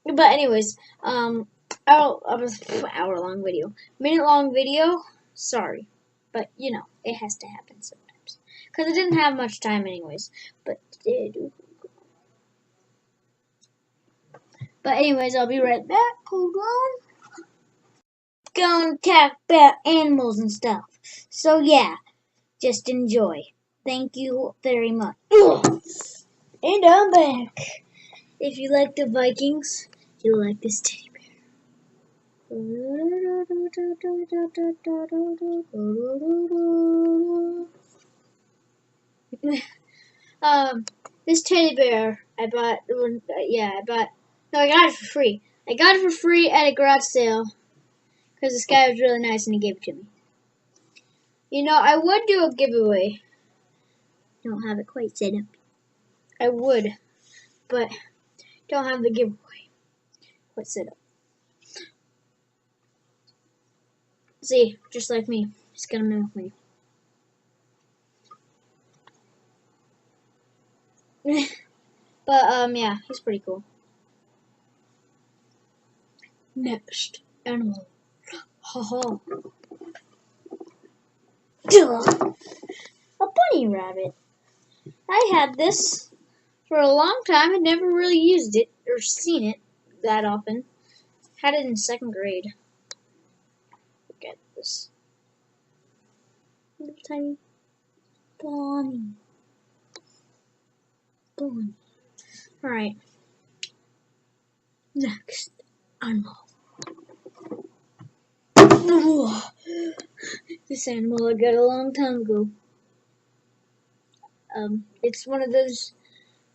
But anyways, hour-long video, minute-long video. Sorry, but you know it has to happen sometimes because I didn't have much time anyways. But anyways, I'll be right back. Hold on. Gonna talk about animals and stuff. So yeah, just enjoy. Thank you very much. And I'm back. If you like the Vikings, you'll like this teddy bear. This teddy bear I got it for free. I got it for free at a garage sale because this guy was really nice and he gave it to me. You know, I would do a giveaway. Don't have it quite set up. I would, but don't have the giveaway quite set up. See, just like me, he's gonna mimic me. But yeah, he's pretty cool. Next animal. Haha. A bunny rabbit. I had this for a long time. I'd never really used it or seen it that often. Had it in 2nd grade. Look at this. Little tiny bunny. Alright. Next animal. This animal I got a long time ago. It's one of those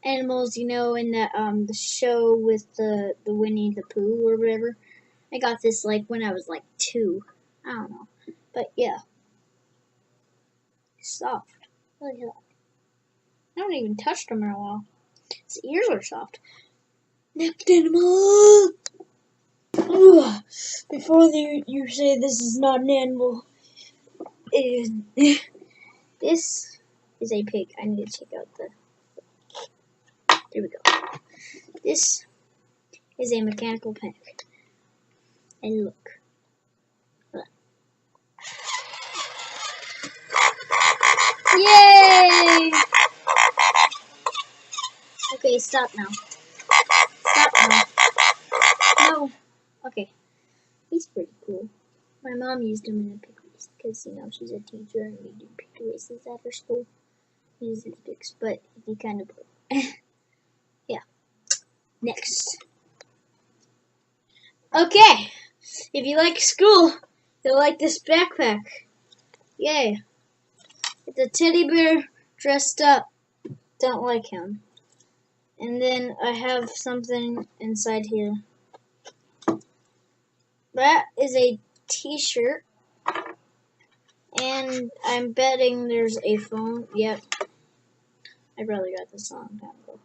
animals, you know, in that the show with the Winnie the Pooh or whatever. I got this like when I was like 2. I don't know, but yeah, it's soft. Really soft. I haven't even touched him in a while. His ears are soft. Next animal. Before you say this is not an animal, this is a pig. I need to check out the. There we go. This is a mechanical pig. And look. Yay! Okay, stop now. Stop now. No. Okay. He's pretty cool. My mom used him in a pig race because, you know, she's a teacher and we do pig races at her school. He uses pigs, but he kind of yeah. Next. Okay. If you like school, you'll like this backpack. Yay. It's a teddy bear dressed up. Don't like him. And then I have something inside here. That is a t-shirt. And I'm betting there's a phone. Yep. I probably got this a long time ago.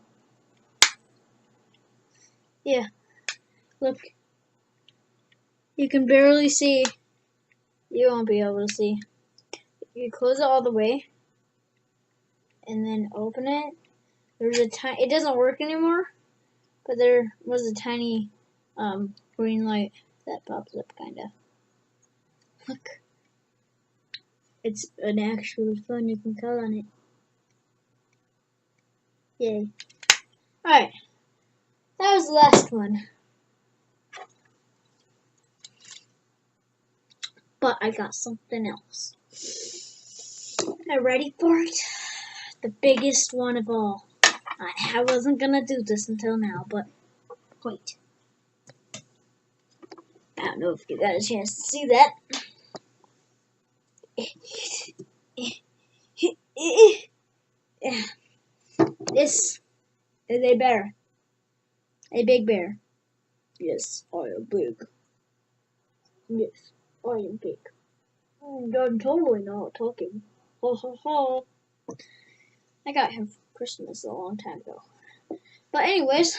Yeah. Look. You can barely see. You won't be able to see. You close it all the way. And then open it. There's a tiny. It doesn't work anymore. But there was a tiny green light that pops up, kinda. Look. It's an actual phone you can call on it. Yay. Alright. That was the last one. But I got something else. Are you ready for it? The biggest one of all. I wasn't gonna do this until now, but wait. I don't know if you got a chance to see that. This is a bear. A big bear. Yes, I am big. Yes, I am big. I'm totally not talking. Ha ha ha. I got him for Christmas a long time ago. But anyways,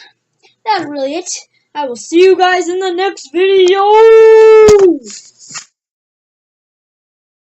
that's really it. I will see you guys in the next video.